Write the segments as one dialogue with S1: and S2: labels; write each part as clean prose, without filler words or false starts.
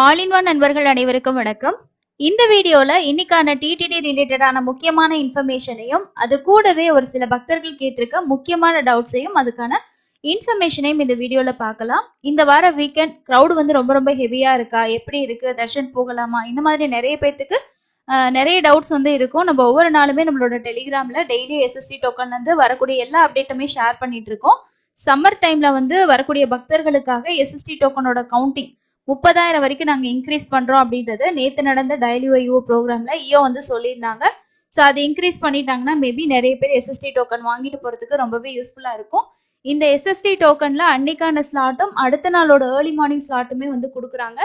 S1: All in one நண்பர்கள் அனைவருக்கும் வணக்கம். இந்த வீடியோல இன்னைக்கான டிடிடி ரிலேட்டடான முக்கியமான இன்ஃபர்மேஷனையும் அது கூடவே ஒரு சில பக்தர்கள் கேட்டிருக்க முக்கியமான டவுட்ஸையும் அதுக்கான இன்ஃபர்மேஷனையும் இந்த வீடியோல பார்க்கலாம். இந்த வார வீக்கெண்ட் கிரௌடு வந்து ரொம்ப ஹெவியா இருக்கா, எப்படி இருக்கு, தர்ஷன் போகலாமா, இந்த மாதிரி நிறைய பேத்துக்கு நிறைய டவுட்ஸ் வந்து இருக்கும். நம்ம ஒவ்வொரு நாளுமே நம்மளோட டெலிகிராம்ல டெய்லி எஸ்எஸ்டி டோக்கன்ல இருந்து வரக்கூடிய எல்லா அப்டேட்டுமே ஷேர் பண்ணிட்டு இருக்கோம். சம்மர் டைம்ல வந்து வரக்கூடிய பக்தர்களுக்காக எஸ்எஸ்டி டோக்கனோட கவுண்டிங் 30,000 வரைக்கும் நாங்கள் இன்க்ரீஸ் பண்ணுறோம் அப்படின்றது நேற்று நடந்த டெய்லிஓ ப்ரோக்ராமில் ஈயோ வந்து சொல்லியிருந்தாங்க. ஸோ அது இன்க்ரீஸ் பண்ணிட்டாங்கன்னா மேபி நிறைய பேர் எஸ்எஸ்டி டோக்கன் வாங்கிட்டு போகிறதுக்கு ரொம்பவே யூஸ்ஃபுல்லாக இருக்கும். இந்த எஸ்எஸ்டி டோக்கனில் அன்னைக்கான ஸ்லாட்டும் அடுத்த நாளோட ஏர்லி மார்னிங் ஸ்லாட்டுமே வந்து கொடுக்குறாங்க.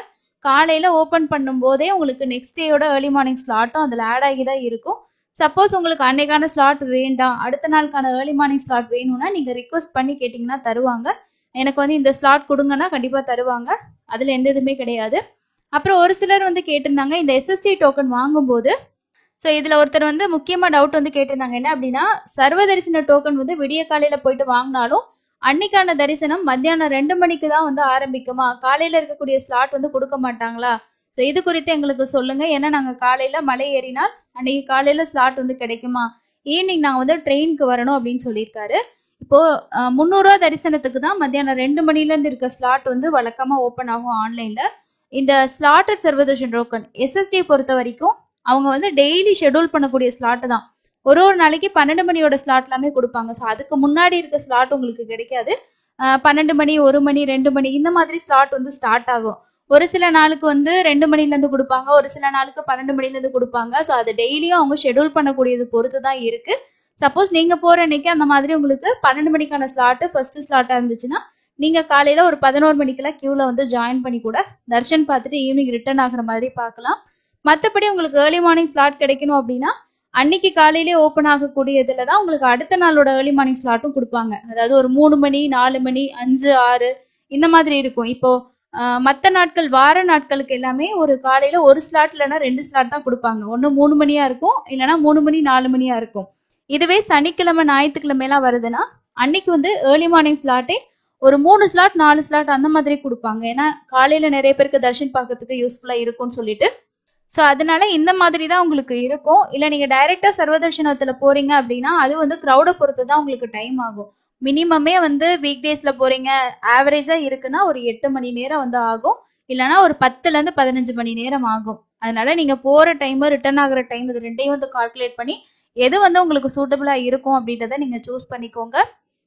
S1: காலையில் ஓப்பன் பண்ணும்போதே உங்களுக்கு நெக்ஸ்ட் டேயோட ஏர்லி மார்னிங் ஸ்லாட்டும் அதில் ஆட் ஆகி தான் இருக்கும். சப்போஸ் உங்களுக்கு அன்னைக்கான ஸ்லாட் வேண்டாம், அடுத்த நாளுக்கான ஏர்லி மார்னிங் ஸ்லாட் வேணும்னா நீங்கள் ரிக்வஸ்ட் பண்ணி கேட்டிங்கன்னா தருவாங்க. எனக்கு வந்து இந்த ஸ்லாட் கொடுங்கன்னா கண்டிப்பாக தருவாங்க, அதில் எந்த இதுவுமே கிடையாது. அப்புறம் ஒரு சிலர் வந்து கேட்டிருந்தாங்க இந்த எஸ்எஸ்டி டோக்கன் வாங்கும்போது. ஸோ இதில் ஒருத்தர் வந்து முக்கியமாக டவுட் வந்து கேட்டிருந்தாங்க, என்ன அப்படின்னா சர்வ தரிசன டோக்கன் வந்து விடிய காலையில் போயிட்டு வாங்கினாலும் அன்னைக்கான தரிசனம் மத்தியானம் 2 மணிக்கு தான் வந்து ஆரம்பிக்குமா, காலையில் இருக்கக்கூடிய ஸ்லாட் வந்து கொடுக்க மாட்டாங்களா? ஸோ இது குறித்து எங்களுக்கு சொல்லுங்க, ஏன்னா நாங்கள் காலையில் மலை ஏறினால் அன்னைக்கு காலையில் ஸ்லாட் வந்து கிடைக்குமா, ஈவினிங் நாங்கள் வந்து ட்ரெயினுக்கு வரணும் அப்படின்னு சொல்லியிருக்காரு. இப்போ 300 ரூபா தரிசனத்துக்கு தான் மத்தியானம் 2 மணிலேருந்து இருக்க ஸ்லாட் வந்து வழக்கமாக ஓப்பன் ஆகும் ஆன்லைனில். இந்த ஸ்லாட்டட் சர்வதர்ஷன் டோக்கன் எஸ்எஸ்டி பொறுத்த வரைக்கும் அவங்க வந்து டெய்லி ஷெடியூல் பண்ணக்கூடிய ஸ்லாட்டு தான். ஒரு நாளைக்கு 12 மணியோட ஸ்லாட் எல்லாமே கொடுப்பாங்க. ஸோ அதுக்கு முன்னாடி இருக்க ஸ்லாட் உங்களுக்கு கிடைக்காது. 12 மணி, 1 மணி, 2 மணி இந்த மாதிரி ஸ்லாட் வந்து ஸ்டார்ட் ஆகும். ஒரு சில நாளுக்கு வந்து 2 மணிலேருந்து கொடுப்பாங்க, ஒரு சில நாளுக்கு 12 மணிலேருந்து கொடுப்பாங்க. ஸோ அது டெய்லியும் அவங்க ஷெடியூல் பண்ணக்கூடியது பொறுத்து தான் இருக்கு. சப்போஸ் நீங்க போற அன்னைக்கு அந்த மாதிரி உங்களுக்கு 12 மணிக்கான ஸ்லாட்டு ஃபர்ஸ்ட் ஸ்லாட்டா இருந்துச்சுன்னா நீங்க காலையில ஒரு 11 மணிக்கெல்லாம் கியூல வந்து ஜாயின் பண்ணி கூட தர்ஷன் பார்த்துட்டு ஈவினிங் ரிட்டர்ன் ஆகுற மாதிரி பார்க்கலாம். மற்றபடி உங்களுக்கு ஏர்லி மார்னிங் ஸ்லாட் கிடைக்கணும் அப்படின்னா அன்னைக்கு காலையிலே ஓப்பன் ஆகக்கூடியதுல தான் உங்களுக்கு அடுத்த நாளோட ஏர்லி மார்னிங் ஸ்லாட்டும் கொடுப்பாங்க. அதாவது ஒரு 3 மணி, 4 மணி, 5, 6 இந்த மாதிரி இருக்கும். இப்போ மற்ற நாட்கள், வார நாட்களுக்கு எல்லாமே ஒரு காலையில ஒரு ஸ்லாட் இல்லைன்னா 2 ஸ்லாட் தான் கொடுப்பாங்க. ஒன்று 3 மணியா இருக்கும், இல்லைன்னா 3 மணி 4 மணியா இருக்கும். இதுவே சனிக்கிழமை ஞாயிற்றுக்கிழமைலாம் வருதுன்னா அன்னைக்கு வந்து ஏர்லி மார்னிங் ஸ்லாட்டே ஒரு 3 ஸ்லாட் 4 ஸ்லாட் அந்த மாதிரி கொடுப்பாங்க. ஏன்னா காலையில நிறைய பேருக்கு தர்ஷன் பார்க்கறதுக்கு யூஸ்ஃபுல்லா இருக்கும்னு சொல்லிட்டு. ஸோ அதனால இந்த மாதிரி தான் உங்களுக்கு இருக்கும். இல்லை நீங்க டைரக்டா சர்வதர்ஷனத்துல போறீங்க அப்படின்னா அது வந்து க்ரௌடை பொறுத்து தான் உங்களுக்கு டைம் ஆகும். மினிமமே வந்து வீக் டேஸ்ல போறீங்க, ஆவரேஜா இருக்குன்னா ஒரு 8 மணி நேரம் வந்து ஆகும், இல்லைன்னா ஒரு 10லேருந்து 15 மணி நேரம் ஆகும். அதனால நீங்க போற டைம், ரிட்டர்ன் ஆகுற டைம், இது ரெண்டையும் வந்து கால்குலேட் பண்ணி எது வந்து உங்களுக்கு சூட்டபிளா இருக்கும் அப்படின்றத நீங்க சூஸ் பண்ணிக்கோங்க.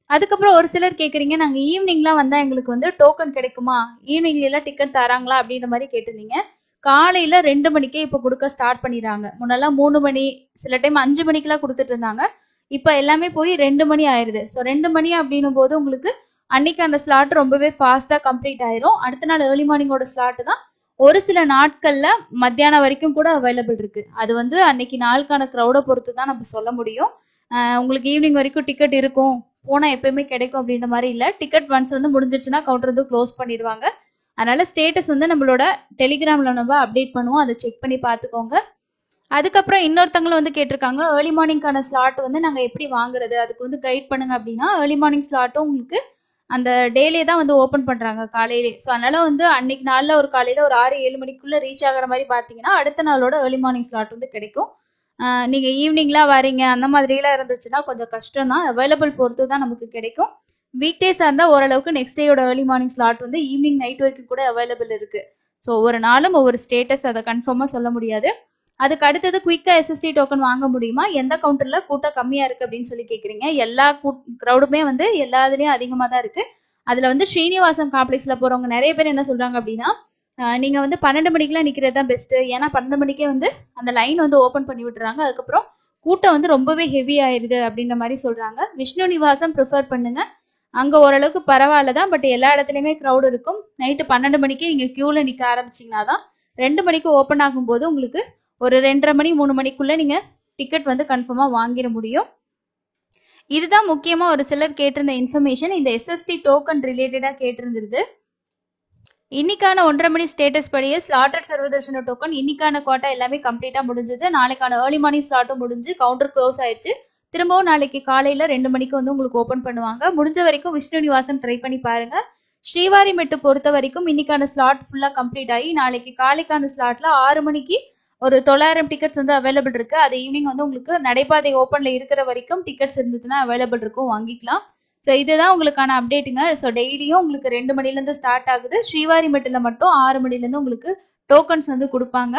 S1: அதுக்கப்புறம் ஒரு சிலர் கேட்குறீங்க, நாங்கள் ஈவினிங்லாம் வந்தால் எங்களுக்கு வந்து டோக்கன் கிடைக்குமா, ஈவினிங்ல எல்லாம் டிக்கெட் தராங்களா அப்படின்ற மாதிரி கேட்டிருந்தீங்க. காலையில 2 மணிக்கே இப்போ கொடுக்க ஸ்டார்ட் பண்ணிடுறாங்க. முன்னெல்லாம் 3 மணி, சில டைம் 5 மணிக்கெல்லாம் கொடுத்துட்டு இருந்தாங்க. இப்போ எல்லாமே போய் 2 மணி ஆயிடுது. ஸோ 2 மணி அப்படின்னும் போது உங்களுக்கு அன்னைக்கு அந்த ஸ்லாட் ரொம்பவே ஃபாஸ்டா கம்ப்ளீட் ஆயிரும். அடுத்த நாள் ஏர்லி மார்னிங்கோட ஸ்லாட்டு தான் ஒரு சில நாட்கள்ல மத்தியானம் வரைக்கும் கூட அவைலபிள் இருக்கு. அது வந்து அன்னைக்கு நாளுக்கான க்ரௌடை பொறுத்து தான் நம்ம சொல்ல முடியும். உங்களுக்கு ஈவினிங் வரைக்கும் டிக்கெட் இருக்கும், போனால் எப்பயுமே கிடைக்கும் அப்படின்ற மாதிரி இல்லை. டிக்கெட் ஒன்ஸ் வந்து முடிஞ்சிருச்சுன்னா கவுண்டர் வந்து க்ளோஸ் பண்ணிடுவாங்க. அதனால ஸ்டேட்டஸ் வந்து நம்மளோட டெலிகிராம்ல நம்ம அப்டேட் பண்ணுவோம், அதை செக் பண்ணி பார்த்துக்கோங்க. அதுக்கப்புறம் இன்னொருத்தவங்களும் வந்து கேட்டிருக்காங்க, ஏர்லி மார்னிங்கான ஸ்லாட் வந்து நாங்கள் எப்படி வாங்குறது, அதுக்கு வந்து கைட் பண்ணுங்க அப்படின்னா. ஏர்லி மார்னிங் ஸ்லாட்டும் உங்களுக்கு அந்த டேலே தான் வந்து ஓப்பன் பண்ணுறாங்க காலையிலே. ஸோ அதனால வந்து அன்னைக்கு நாளில் ஒரு காலையில் ஒரு 6-7 மணிக்குள்ளே ரீச் ஆகிற மாதிரி பார்த்தீங்கன்னா அடுத்த நாளோட ஏர்லி மார்னிங் ஸ்லாட் வந்து கிடைக்கும். நீங்கள் ஈவினிங்லாம் வரீங்க அந்த மாதிரிலாம் இருந்துச்சுன்னா கொஞ்சம் கஷ்டம் தான், அவைலபிள் பொறுத்து தான் நமக்கு கிடைக்கும். வீக் டேஸாக இருந்தால் ஓரளவுக்கு நெக்ஸ்ட் டேயோட ஏர்லி மார்னிங் ஸ்லாட் வந்து ஈவினிங் நைட் வரைக்கும் கூட அவைலபிள் இருக்குது. ஸோ ஒவ்வொரு நாளும் ஒவ்வொரு ஸ்டேட்டஸ், அதை கன்ஃபார்மாக சொல்ல முடியாது. அதுக்கு அடுத்தது குயிக்காக எஸ்எஸ்டி டோக்கன் வாங்க முடியுமா, எந்த கவுண்டரில் கூட்டம் கம்மியாக இருக்குது அப்படின்னு சொல்லி கேட்குறீங்க. எல்லா க்ரௌடுமே வந்து எல்லா இதுலேயும் அதிகமாக தான் இருக்குது. அதில் வந்து ஸ்ரீனிவாசன் காம்ப்ளெக்ஸில் போகிறவங்க நிறைய பேர் என்ன சொல்கிறாங்க அப்படின்னா, நீங்கள் வந்து 12 மணிக்கெலாம் நிற்கிறது தான் பெஸ்ட்டு, ஏன்னா 12 மணிக்கே வந்து அந்த லைன் வந்து ஓப்பன் பண்ணி விட்டுறாங்க, அதுக்கப்புறம் கூட்டம் வந்து ரொம்பவே ஹெவி ஆயிடுது அப்படின்ற மாதிரி சொல்கிறாங்க. விஷ்ணு நிவாசம் ப்ரிஃபர் பண்ணுங்க, அங்கே ஓரளவுக்கு பரவாயில்ல தான், பட் எல்லா இடத்துலையுமே க்ரௌடு இருக்கும். நைட்டு 12 மணிக்கே நீங்கள் க்யூவில் நிற்க ஆரம்பிச்சிங்கன்னா தான் 2 மணிக்கு ஓப்பன் ஆகும்போது உங்களுக்கு ஒரு 2:30 மணி 3 மணிக்குள்ளே நீங்கள் டிக்கெட் வந்து கன்ஃபார்மாக வாங்கிட முடியும். இதுதான் முக்கியமாக ஒரு சிலர் கேட்டிருந்த இன்ஃபர்மேஷன். இந்த எஸ்எஸ்டி டோக்கன் ரிலேட்டடாக கேட்டிருந்தது. இன்னைக்கான 1:30 மணி ஸ்டேட்டஸ் படியே ஸ்லாட்டட் சர்வதர்ஷன டோக்கன் இன்னைக்கான குவாட்டா எல்லாமே கம்ப்ளீட்டாக முடிஞ்சது. நாளைக்கான ஏர்லி மார்னிங் ஸ்லாட்டும் முடிஞ்சு கவுண்டர் க்ளோஸ் ஆயிடுச்சு. திரும்பவும் நாளைக்கு காலையில் 2 மணிக்கு வந்து உங்களுக்கு ஓப்பன் பண்ணுவாங்க. முடிஞ்ச வரைக்கும் விஷ்ணு நிவாசம் ட்ரை பண்ணி பாருங்க. ஸ்ரீவாரிமெட்டு பொறுத்த வரைக்கும் இன்னைக்கான ஸ்லாட் ஃபுல்லா கம்ப்ளீட் ஆகி நாளைக்கு காலைக்கான ஸ்லாட்ல 6 மணிக்கு ஒரு 900 டிக்கெட்ஸ் வந்து அவைலபிள் இருக்கு. அது ஈவினிங் வந்து உங்களுக்கு நடைபாதை ஓப்பன்ல இருக்கிற வரைக்கும் டிக்கெட்ஸ் இருந்ததுன்னா அவைலபிள் இருக்கும், வாங்கிக்கலாம். ஸோ இதுதான் உங்களுக்கான அப்டேட்டுங்க. ஸோ டெய்லியும் உங்களுக்கு 2 மணிலேருந்து ஸ்டார்ட் ஆகுது. ஸ்ரீவாரிமெட்டில் மட்டும் 6 மணிலேருந்து உங்களுக்கு டோக்கன்ஸ் வந்து கொடுப்பாங்க.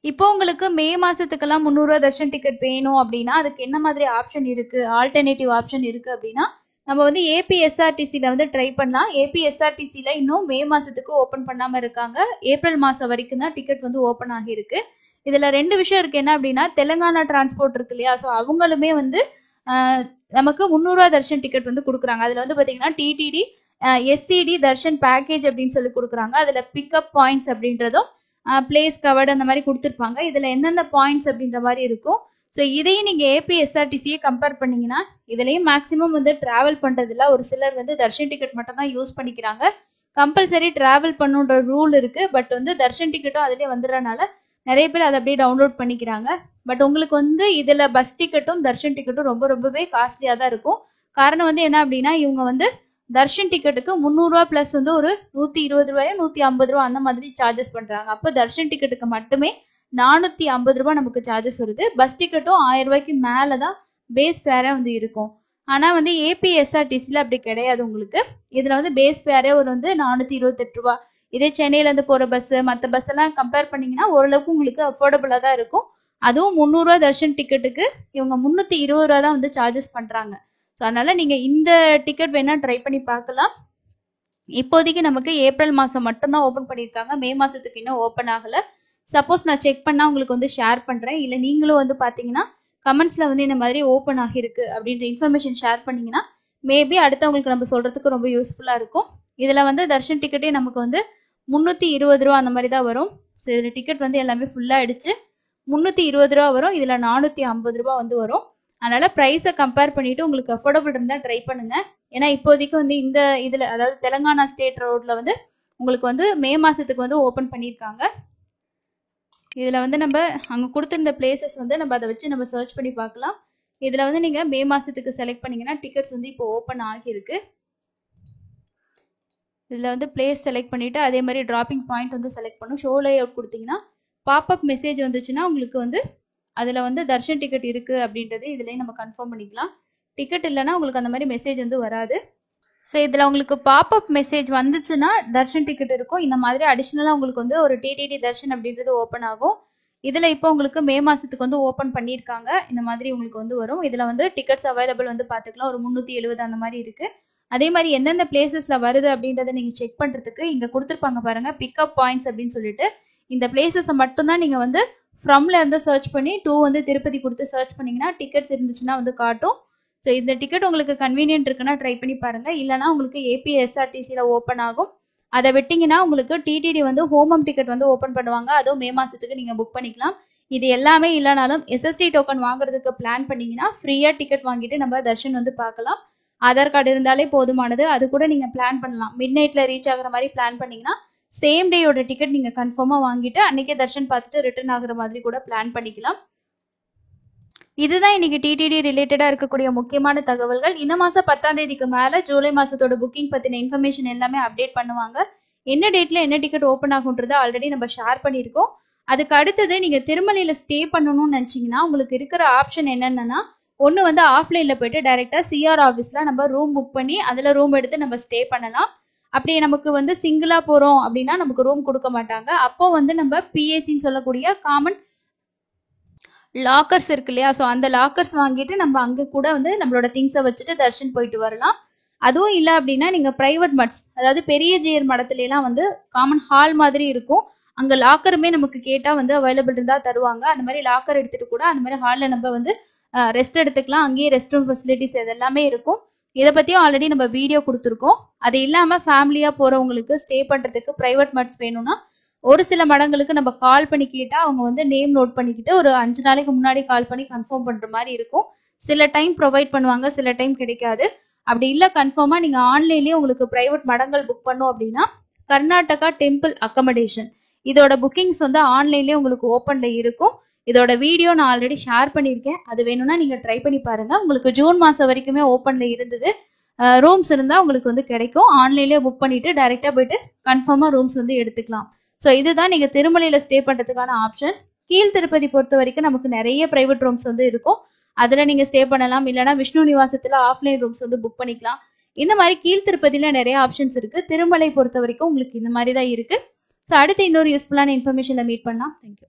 S1: இப்போ உங்களுக்கு மே மாசத்துக்கெல்லாம் 300 ரூபா தர்ஷன் டிக்கெட் வேணும் அப்படின்னா அதுக்கு என்ன மாதிரி ஆப்ஷன் இருக்கு, ஆல்டர்னேட்டிவ் ஆப்ஷன் இருக்கு அப்படின்னா நம்ம வந்து ஏபிஎஸ்ஆர்டிசியில் வந்து ட்ரை பண்ணலாம். ஏபிஎஸ்ஆர்டிசியில் இன்னும் மே மாதத்துக்கு ஓப்பன் பண்ணாமல் இருக்காங்க. ஏப்ரல் மாதம் வரைக்கும் தான் டிக்கெட் வந்து ஓப்பன் ஆகியிருக்கு. இதில் 2 விஷயம் இருக்குது. என்ன அப்படின்னா தெலுங்கானா டிரான்ஸ்போர்ட் இருக்கு இல்லையா, ஸோ அவங்களுமே வந்து நமக்கு 300 ரூபா தர்ஷன் டிக்கெட் வந்து கொடுக்குறாங்க. அதில் வந்து பார்த்தீங்கன்னா டிடிடி எஸ்சிடி தர்ஷன் பேக்கேஜ் அப்படின்னு சொல்லி கொடுக்குறாங்க. அதில் பிக்கப் பாயிண்ட்ஸ் அப்படின்றதும் பிளேஸ் கவர்டு அந்த மாதிரி கொடுத்துருப்பாங்க. இதில் எந்தெந்த பாயிண்ட்ஸ் அப்படின்ற மாதிரி இருக்கும். ஸோ இதையும் நீங்கள் ஏபிஎஸ்ஆர்டிசியை கம்பேர் பண்ணிங்கன்னா இதுலேயும் மேக்ஸிமம் வந்து ட்ராவல் பண்ணுறதில்ல. ஒரு சிலர் வந்து தர்ஷன் டிக்கெட் மட்டும் தான் யூஸ் பண்ணிக்கிறாங்க. கம்பல்சரி ட்ராவல் பண்ணுன்ற ரூல் இருக்குது. பட் வந்து தர்ஷன் டிக்கெட்டும் அதிலே வந்துடுறனால நிறைய பேர் அதை அப்படியே டவுன்லோட் பண்ணிக்கிறாங்க. பட் உங்களுக்கு வந்து இதில் பஸ் டிக்கெட்டும் தர்ஷன் டிக்கெட்டும் ரொம்பவே காஸ்ட்லியாக தான் இருக்கும். காரணம் வந்து என்ன அப்படின்னா இவங்க வந்து தர்ஷன் டிக்கெட்டுக்கு 300 ரூபா ப்ளஸ் வந்து ஒரு 120 ரூபாயோ 150 ரூபா அந்த மாதிரி சார்ஜஸ் பண்ணுறாங்க. அப்போ தர்ஷன் டிக்கெட்டுக்கு மட்டுமே 450 ரூபாய் நமக்கு சார்ஜஸ் வருது. பஸ் டிக்கெட்டும் 1000 ரூபாய்க்கு மேலே தான் பேஸ் ஃபேராக வந்து இருக்கும். ஆனால் வந்து ஏபிஎஸ்ஆர்டிசியில் அப்படி கிடையாது. உங்களுக்கு இதில் வந்து பேஸ் ஃபேரே ஒரு வந்து 428 ரூபா. இதே சென்னையிலேருந்து போகிற பஸ்ஸு மற்ற பஸ் எல்லாம் கம்பேர் பண்ணிங்கன்னா ஓரளவுக்கு உங்களுக்கு அஃபோர்டபுளாக தான் இருக்கும். அதுவும் 300 ரூபா தர்ஷன் டிக்கெட்டுக்கு இவங்க 320 ரூபா தான் வந்து சார்ஜஸ் பண்ணுறாங்க. ஸோ அதனால் நீங்கள் இந்த டிக்கெட் வேணால் ட்ரை பண்ணி பார்க்கலாம். இப்போதைக்கு நமக்கு ஏப்ரல் மாதம் மட்டும்தான் ஓப்பன் பண்ணியிருக்காங்க. மே மாதத்துக்கு இன்னும் ஓப்பன் ஆகலை. சப்போஸ் நான் செக் பண்ணால் உங்களுக்கு வந்து ஷேர் பண்ணுறேன். இல்லை நீங்களும் வந்து பார்த்தீங்கன்னா கமெண்ட்ஸில் வந்து இந்த மாதிரி ஓப்பன் ஆகிருக்கு அப்படின்ற இன்ஃபர்மேஷன் ஷேர் பண்ணிங்கன்னா மேபி அடுத்தவங்களுக்கு நம்ம சொல்கிறதுக்கு ரொம்ப யூஸ்ஃபுல்லாக இருக்கும். இதில் வந்து தர்ஷன் டிக்கெட்டே நமக்கு வந்து 320 ரூபா அந்த மாதிரி தான் வரும். ஸோ இதில் டிக்கெட் வந்து எல்லாமே ஃபுல்லாகிடுச்சு. 320 ரூபா வரும். இதில் 450 ரூபா வந்து வரும். அதனால் ப்ரைஸை கம்பேர் பண்ணிவிட்டு உங்களுக்கு அஃபோர்டபுள் இருந்தால் ட்ரை பண்ணுங்கள். ஏன்னா இப்போதைக்கு வந்து இந்த இதில் அதாவது தெலுங்கானா ஸ்டேட் ரோட்டில் வந்து உங்களுக்கு வந்து மே மாதத்துக்கு வந்து ஓப்பன் பண்ணியிருக்காங்க. இதில் வந்து நம்ம அங்கே கொடுத்துருந்த பிளேசஸ் வந்து நம்ம அதை வச்சு நம்ம சர்ச் பண்ணி பார்க்கலாம். இதில் வந்து நீங்கள் மே மாதத்துக்கு செலக்ட் பண்ணிங்கன்னா டிக்கெட்ஸ் வந்து இப்போ ஓப்பன் ஆகியிருக்கு. இதில் வந்து பிளேஸ் செலக்ட் பண்ணிவிட்டு அதே மாதிரி ட்ராப்பிங் பாயிண்ட் வந்து செலக்ட் பண்ணும். ஷோ லே அவுட் கொடுத்தீங்கன்னா பாப்அப் மெசேஜ் வந்துச்சுன்னா உங்களுக்கு வந்து அதில் வந்து தர்ஷன் டிக்கெட் இருக்குது அப்படின்றது இதுலேயும் நம்ம கன்ஃபார்ம் பண்ணிக்கலாம். டிக்கெட் இல்லைன்னா உங்களுக்கு அந்த மாதிரி மெசேஜ் வந்து வராது. ஸோ இதில் உங்களுக்கு பாப்அப் மெசேஜ் வந்துச்சுன்னா தர்ஷன் டிக்கெட் இருக்கும். இந்த மாதிரி அடிஷ்னலாக உங்களுக்கு வந்து ஒரு டிடிடி தர்ஷன் அப்படின்றது ஓப்பன் ஆகும். இதில் இப்போ உங்களுக்கு மே மாதத்துக்கு வந்து ஓப்பன் பண்ணியிருக்காங்க. இந்த மாதிரி உங்களுக்கு வந்து வரும். இதில் வந்து டிக்கெட்ஸ் அவைலபிள் வந்து பார்த்துக்கலாம். ஒரு 370 அந்த மாதிரி இருக்குது. அதே மாதிரி எந்தெந்த பிளேசஸில் வருது அப்படின்றத நீங்கள் செக் பண்ணுறதுக்கு இங்கே கொடுத்துருப்பாங்க பாருங்கள், பிக்கப் பாயிண்ட்ஸ் அப்படின்னு சொல்லிட்டு. இந்த பிளேசஸை மட்டும்தான் நீங்கள் வந்து ஃப்ரம்ல இருந்து சர்ச் பண்ணி 2 வந்து திருப்பதி கொடுத்து சர்ச் பண்ணிங்கன்னா டிக்கெட்ஸ் இருந்துச்சுன்னா வந்து காட்டும். ஸோ இந்த டிக்கெட் உங்களுக்கு கன்வீனியன்ட் இருக்குன்னா ட்ரை பண்ணி பாருங்கள். இல்லைனா உங்களுக்கு ஏபிஎஸ்ஆர்டிசியில் ஓப்பன் ஆகும். அதை விட்டிங்கன்னா உங்களுக்கு டிடிடி வந்து ஹோமம் டிக்கெட் வந்து ஓப்பன் பண்ணுவாங்க. அதுவும் மே மாதத்துக்கு நீங்கள் புக் பண்ணிக்கலாம். இது எல்லாமே இல்லைனாலும் எஸ்எஸ்டி டோக்கன் வாங்குறதுக்கு பிளான் பண்ணிங்கன்னா ஃப்ரீயாக டிக்கெட் வாங்கிட்டு நம்ம தர்ஷன் வந்து பார்க்கலாம். ஆதார் கார்டு இருந்தாலே போதுமானது. அது கூட நீங்கள் பிளான் பண்ணலாம். மிட் நைட்டில் ரீச் ஆகிற மாதிரி பிளான் பண்ணிங்கன்னா சேம் டேயோட டிக்கெட் நீங்கள் கன்ஃபார்மாக வாங்கிட்டு அன்றைக்கே தர்ஷன் பார்த்துட்டு ரிட்டர்ன் ஆகிற மாதிரி கூட பிளான் பண்ணிக்கலாம். இதுதான் இன்னைக்கு டிடிடி ரிலேட்டடாக இருக்கக்கூடிய முக்கியமான தகவல்கள். இந்த மாதம் 10ஆம் தேதிக்கு மேலே ஜூலை மாதத்தோட புக்கிங் பற்றின இன்ஃபர்மேஷன் எல்லாமே அப்டேட் பண்ணுவாங்க. என்ன டேட்டில் என்ன டிக்கெட் ஓப்பன் ஆகுன்றதை ஆல்ரெடி நம்ம ஷேர் பண்ணியிருக்கோம். அதுக்கு அடுத்தது நீங்கள் திருமலையில் ஸ்டே பண்ணணும்னு நினச்சிங்கன்னா உங்களுக்கு இருக்கிற ஆப்ஷன் என்னென்னா, ஒன்று வந்து ஆஃப்லைனில் போய்ட்டு டைரெக்டாக சிஆர் ஆஃபீஸில் நம்ம ரூம் புக் பண்ணி அதில் ரூம் எடுத்து நம்ம ஸ்டே பண்ணலாம். அப்படி நமக்கு வந்து சிங்கிளாக போகிறோம் அப்படின்னா நமக்கு ரூம் கொடுக்க மாட்டாங்க. அப்போ வந்து நம்ம பிஏசின்னு சொல்லக்கூடிய காமன் லாக்கர்ஸ் இருக்கு இல்லையா, ஸோ அந்த லாக்கர்ஸ் வாங்கிட்டு நம்ம அங்கே கூட வந்து நம்மளோட திங்ஸை வச்சுட்டு தர்ஷன் போயிட்டு வரலாம். அதுவும் இல்லை அப்படின்னா நீங்கள் ப்ரைவேட் மட்ஸ், அதாவது பெரிய ஜியர் மடத்துலலாம் வந்து காமன் ஹால் மாதிரி இருக்கும். அங்கே லாக்கருமே நமக்கு கேட்டால் வந்து அவைலபிள் இருந்தால் தருவாங்க. அந்த மாதிரி லாக்கர் எடுத்துகிட்டு கூட அந்த மாதிரி ஹாலில் நம்ம வந்து ரெஸ்ட் எடுத்துக்கலாம். அங்கேயே ரெஸ்ட் ரூம் ஃபெசிலிட்டிஸ் இதெல்லாமே இருக்கும். இதை பற்றியும் ஆல்ரெடி நம்ம வீடியோ கொடுத்துருக்கோம். அது இல்லாமல் ஃபேமிலியாக போகிறவங்களுக்கு ஸ்டே பண்ணுறதுக்கு ப்ரைவேட் மட்ஸ் வேணும்னா ஒரு சில மடங்களுக்கு நம்ம கால் பண்ணி கேட்டால் அவங்க வந்து நேம் நோட் பண்ணிக்கிட்டு ஒரு 5 நாளைக்கு முன்னாடி கால் பண்ணி கன்ஃபார்ம் பண்ணுற மாதிரி இருக்கும். சில டைம் ப்ரொவைட் பண்ணுவாங்க, சில டைம் கிடைக்காது. அப்படி இல்லை கன்ஃபார்மாக நீங்கள் ஆன்லைன்லேயே உங்களுக்கு ப்ரைவேட் மடங்கள் புக் பண்ணோம் அப்படின்னா கர்நாடகா டெம்பிள் அக்கமடேஷன் இதோட புக்கிங்ஸ் வந்து ஆன்லைன்லேயே உங்களுக்கு ஓப்பனில் இருக்கும். இதோட வீடியோ நான் ஆல்ரெடி ஷேர் பண்ணியிருக்கேன். அது வேணும்னா நீங்கள் ட்ரை பண்ணி பாருங்கள். உங்களுக்கு ஜூன் மாதம் வரைக்குமே ஓப்பனில் இருந்தது. ரூம்ஸ் இருந்தால் உங்களுக்கு வந்து கிடைக்கும். ஆன்லைன்லேயே புக் பண்ணிவிட்டு டைரெக்டாக போயிட்டு கன்ஃபார்மாக ரூம்ஸ் வந்து எடுத்துக்கலாம். ஸோ இதுதான் நீங்கள் திருமலையில் ஸ்டே பண்ணுறதுக்கான ஆப்ஷன். கீழ் திருப்பதி பொறுத்த வரைக்கும் நமக்கு நிறைய ப்ரைவேட் ரூம்ஸ் வந்து இருக்கும். அதில் நீங்கள் ஸ்டே பண்ணலாம். இல்லைனா விஷ்ணு நிவாசத்தில் ஆஃப்லைன் ரூம்ஸ் வந்து புக் பண்ணிக்கலாம். இந்த மாதிரி கீழ் திருப்பதியில் நிறைய ஆப்ஷன்ஸ் இருக்குது. திருமலை பொறுத்த வரைக்கும் உங்களுக்கு இந்த மாதிரி தான் இருக்குது. ஸோ அடுத்து இன்னொரு யூஸ்ஃபுல்லான இன்ஃபர்மேஷனில் மீட் பண்ணலாம். தேங்க்யூ.